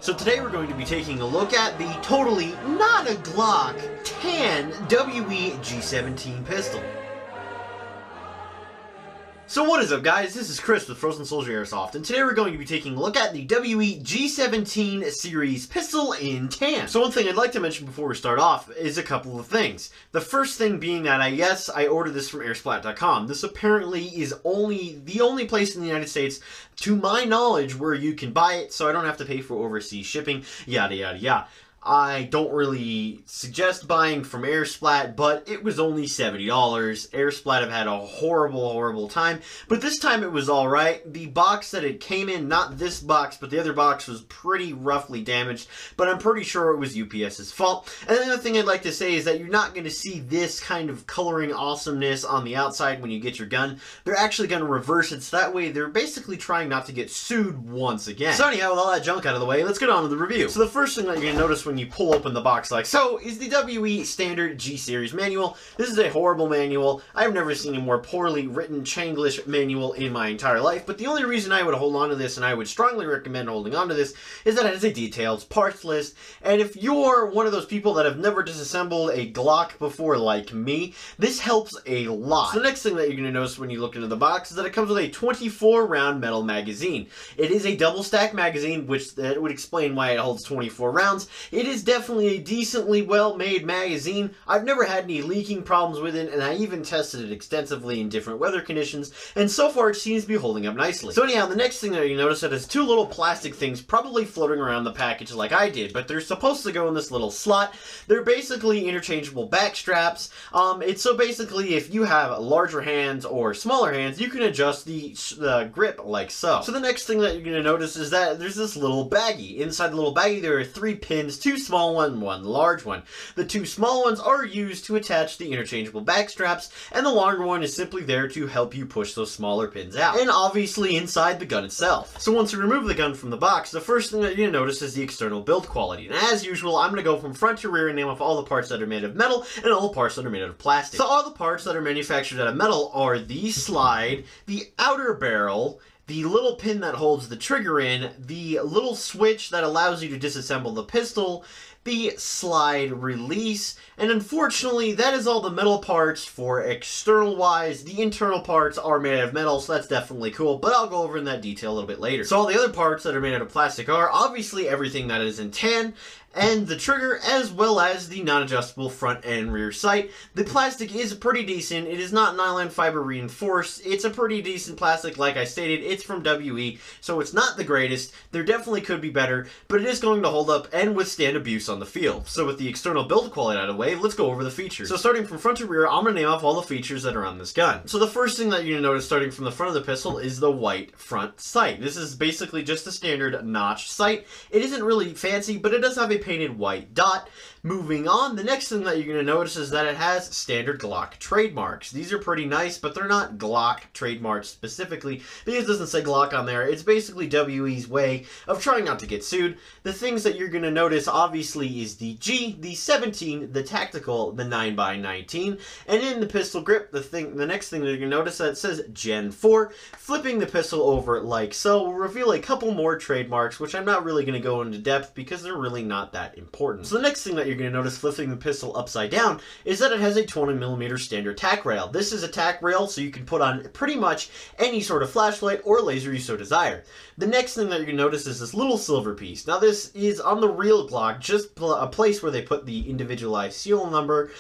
So today we're going to be taking a look at the totally not a Glock tan WE G-17 pistol. So what is up, guys? This is Chris with Frozen Soldier Airsoft, and today we're going to be taking a look at the WE G-17 series pistol in tan. So one thing I'd like to mention before we start off is a couple of things. The first thing being that I ordered this from airsplat.com. This apparently is the only place in the United States, to my knowledge, where you can buy it, so I don't have to pay for overseas shipping, yada yada yada. I don't really suggest buying from Airsplat, but it was only $70. Airsplat have had a horrible time, but this time it was alright. The box that it came in, not this box, but the other box, was pretty roughly damaged, but I'm pretty sure it was UPS's fault. And the other thing I'd like to say is that you're not going to see this kind of coloring awesomeness on the outside when you get your gun. They're actually going to reverse it, so that way they're basically trying not to get sued once again. So anyhow, with all that junk out of the way, let's get on with the review. So the first thing that you're going to notice when you pull open the box like so is the WE standard G-series manual. This is a horrible manual. I've never seen a more poorly written Chinglish manual in my entire life, but the only reason I would hold on to this, and I would strongly recommend holding on to this, is that it has a detailed parts list, and if you're one of those people that have never disassembled a Glock before like me, this helps a lot. So the next thing that you're going to notice when you look into the box is that it comes with a 24 round metal magazine. It is a double stack magazine, which that would explain why it holds 24 rounds. It is definitely a decently well-made magazine. I've never had any leaking problems with it, and I even tested it extensively in different weather conditions, and so far it seems to be holding up nicely. So anyhow, the next thing that you notice is two little plastic things probably floating around the package like I did, but they're supposed to go in this little slot. They're basically interchangeable back straps. It's so basically if you have larger hands or smaller hands, you can adjust the grip like so. So the next thing that you're going to notice is that there's this little baggie. Inside the little baggie there are 3 pins, 2 small one large one. The 2 small ones are used to attach the interchangeable back straps, and the longer one is simply there to help you push those smaller pins out. And obviously inside the gun itself. So once you remove the gun from the box, the first thing that you're going to notice is the external build quality. And as usual, I'm going to go from front to rear and name off all the parts that are made of metal and all the parts that are made out of plastic. So all the parts that are manufactured out of metal are the slide, the outer barrel, the little pin that holds the trigger in, the little switch that allows you to disassemble the pistol, the slide release, and unfortunately that is all the metal parts for external wise. The internal parts are made out of metal, so that's definitely cool, but I'll go over in that detail a little bit later. So all the other parts that are made out of plastic are obviously everything that is in tan, and the trigger, as well as the non-adjustable front and rear sight. The plastic is pretty decent. It is not nylon fiber reinforced. It's a pretty decent plastic, like I stated. It's from WE, so it's not the greatest. There definitely could be better, but it is going to hold up and withstand abuse on the field. So with the external build quality out of the way, let's go over the features. So starting from front to rear, I'm going to name off all the features that are on this gun. So the first thing that you're going to notice starting from the front of the pistol is the white front sight. This is basically just a standard notch sight. It isn't really fancy, but it does have a painted white dot. Moving on, the next thing that you're going to notice is that it has standard Glock trademarks. These are pretty nice, but they're not Glock trademarks specifically because it doesn't say Glock on there. It's basically WE's way of trying not to get sued. The things that you're going to notice obviously is the G, the 17, the tactical, the 9x19, and in the pistol grip, the next thing that you're going to notice that it says Gen 4. Flipping the pistol over like so will reveal a couple more trademarks, which I'm not really going to go into depth because they're really not that important. So the next thing that you're going to notice flipping the pistol upside down is that it has a 20mm standard tack rail. This is a tack rail so you can put on pretty much any sort of flashlight or laser you so desire. The next thing that you're going to notice is this little silver piece. Now this is on the real Glock, just a place where they put the individualized serial number,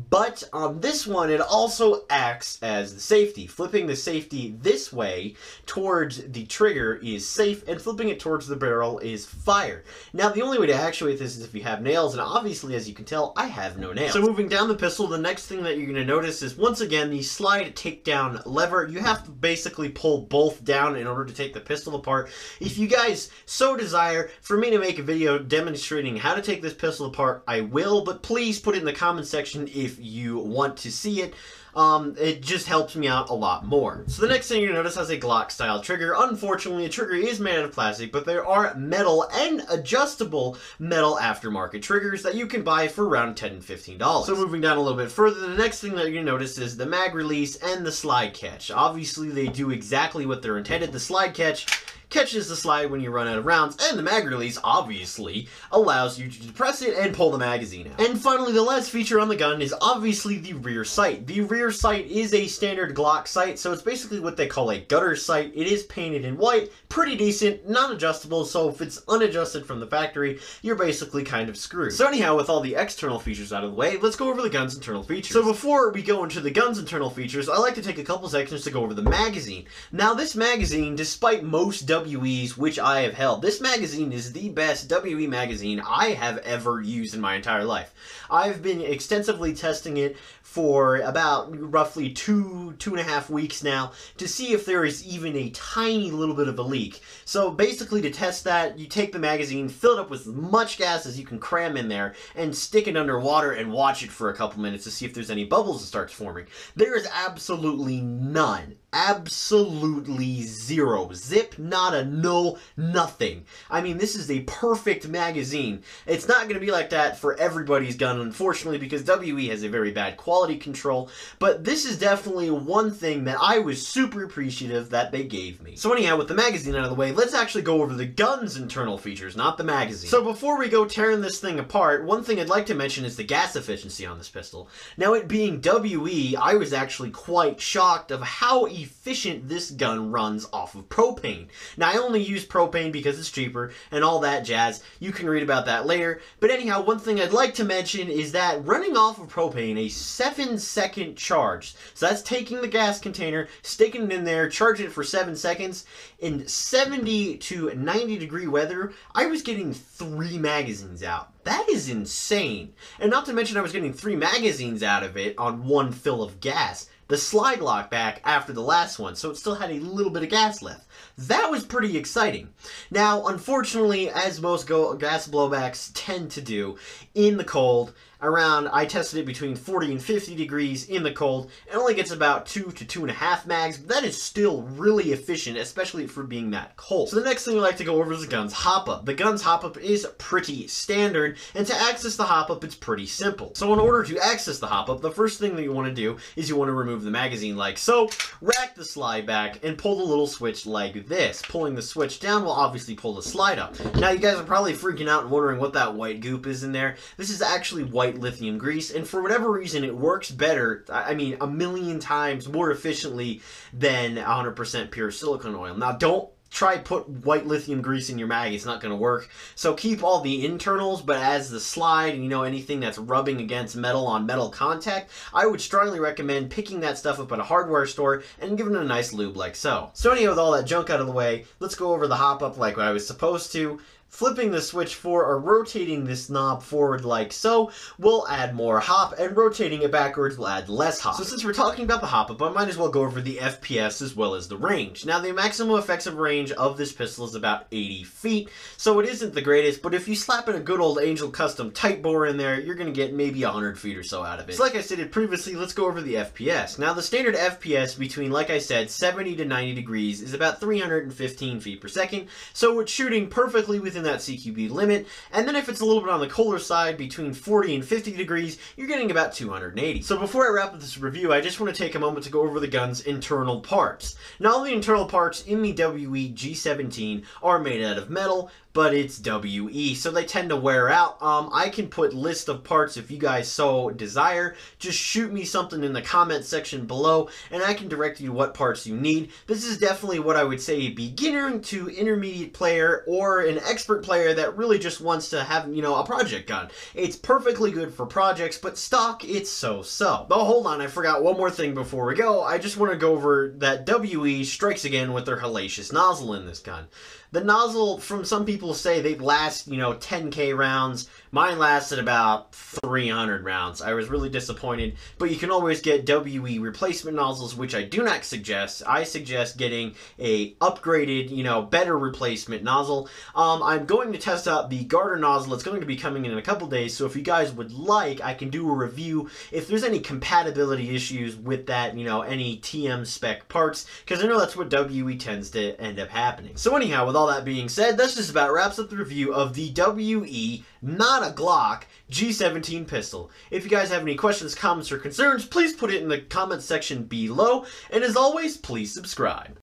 but on this one it also acts as the safety. Flipping the safety this way towards the trigger is safe, and flipping it towards the barrel is fire. Now the only way to actuate this is if you have nails, and obviously as you can tell I have no nails. So moving down the pistol, the next thing that you're going to notice is once again the slide takedown lever. You have to basically pull both down in order to take the pistol apart. If you guys so desire for me to make a video demonstrating how to take this pistol apart, I will, but please put it in the comment section if you want to see it. It just helps me out a lot more. So the next thing you're going to notice has a Glock style trigger. Unfortunately, the trigger is made out of plastic, but there are metal and adjustable metal aftermarket triggers that you can buy for around $10 and $15. So moving down a little bit further, the next thing that you're going to notice is the mag release and the slide catch. Obviously, they do exactly what they're intended. The slide catch catches the slide when you run out of rounds, and the mag release, obviously, allows you to depress it and pull the magazine out. And finally, the last feature on the gun is obviously the rear sight. The rear sight is a standard Glock sight, so it's basically what they call a gutter sight. It is painted in white, pretty decent, non-adjustable, so if it's unadjusted from the factory, you're basically kind of screwed. So anyhow, with all the external features out of the way, let's go over the gun's internal features. So before we go into the gun's internal features, I like to take a couple seconds to go over the magazine. Now this magazine, despite most WEs which I have held, this magazine is the best WE magazine I have ever used in my entire life. I've been extensively testing it for about roughly two and a half weeks now to see if there is even a tiny little bit of a leak. So basically, to test that, you take the magazine, fill it up with as much gas as you can cram in there, and stick it under water and watch it for a couple minutes to see if there's any bubbles that starts forming. There is absolutely none. Absolutely zero. Zip, nada, no, nothing. I mean, this is a perfect magazine. It's not going to be like that for everybody's gun, unfortunately, because WE has a very bad quality control, but this is definitely one thing that I was super appreciative that they gave me. So anyhow, with the magazine out of the way, let's actually go over the gun's internal features, not the magazine. So before we go tearing this thing apart, one thing I'd like to mention is the gas efficiency on this pistol. Now, it being WE, I was actually quite shocked of how efficient this gun runs off of propane. Now, I only use propane because it's cheaper and all that jazz. You can read about that later. But anyhow, one thing I'd like to mention is that running off of propane, a 7-second charge. So that's taking the gas container, sticking it in there, charging it for 7 seconds. In 70 to 90 degree weather, I was getting 3 magazines out. That is insane. And not to mention I was getting 3 magazines out of it on one fill of gas. The slide lock back after the last one, so it still had a little bit of gas left. That was pretty exciting. Now, unfortunately, as most gas blowbacks tend to do, in the cold, I tested it between 40 and 50 degrees in the cold. It only gets about 2 to 2.5 mags, but that is still really efficient, especially for being that cold. So the next thing we like to go over is the gun's hop-up. The gun's hop-up is pretty standard, and to access the hop-up, it's pretty simple. So in order to access the hop-up, the first thing that you want to do is you want to remove the magazine like so, rack the slide back, and pull the little switch like this. Pulling the switch down will obviously pull the slide up. Now you guys are probably freaking out and wondering what that white goop is in there. This is actually white lithium grease, and for whatever reason it works better, I mean a million times more efficiently than 100% pure silicone oil. Now don't try put white lithium grease in your mag, it's not going to work. So keep all the internals, but as the slide and anything that's rubbing against metal on metal contact, I would strongly recommend picking that stuff up at a hardware store and giving it a nice lube like so. So anyhow, with all that junk out of the way, let's go over the hop up like I was supposed to. Flipping the switch or rotating this knob forward like so will add more hop, and rotating it backwards will add less hop. So since we're talking about the hop up, I might as well go over the FPS as well as the range. Now the maximum effective range of this pistol is about 80 feet, so it isn't the greatest, but if you slap in a good old Angel Custom tight bore in there, you're going to get maybe 100 feet or so out of it. So like I stated previously, let's go over the FPS. Now the standard FPS between, like I said, 70 to 90 degrees is about 315 feet per second, so it's shooting perfectly within that CQB limit, and then if it's a little bit on the colder side, between 40 and 50 degrees, you're getting about 280. So before I wrap up this review, I just want to take a moment to go over the gun's internal parts. Now all the internal parts in the WE G-17 are made out of metal, but it's WE, so they tend to wear out. I can put list of parts if you guys so desire. Just shoot me something in the comment section below, and I can direct you to what parts you need. This is definitely what I would say a beginner to intermediate player or an expert player that really just wants to have, a project gun. It's perfectly good for projects, but stock, it's so-so. But hold on, I forgot one more thing before we go. I just want to go over that WE strikes again with their hellacious nozzle in this gun. The nozzle, from some people say they last, 10K rounds. Mine lasted about 300 rounds. I was really disappointed, but you can always get WE replacement nozzles, which I do not suggest. I suggest getting a upgraded, better replacement nozzle. I'm going to test out the Garter nozzle. It's going to be coming in a couple days, so if you guys would like, I can do a review if there's any compatibility issues with that, any TM spec parts, because I know that's what WE tends to end up happening. So anyhow, with all that being said, that just about wraps up the review of the WE, not a Glock, G-17 pistol. If you guys have any questions, comments, or concerns, please put it in the comment section below, and as always, please subscribe.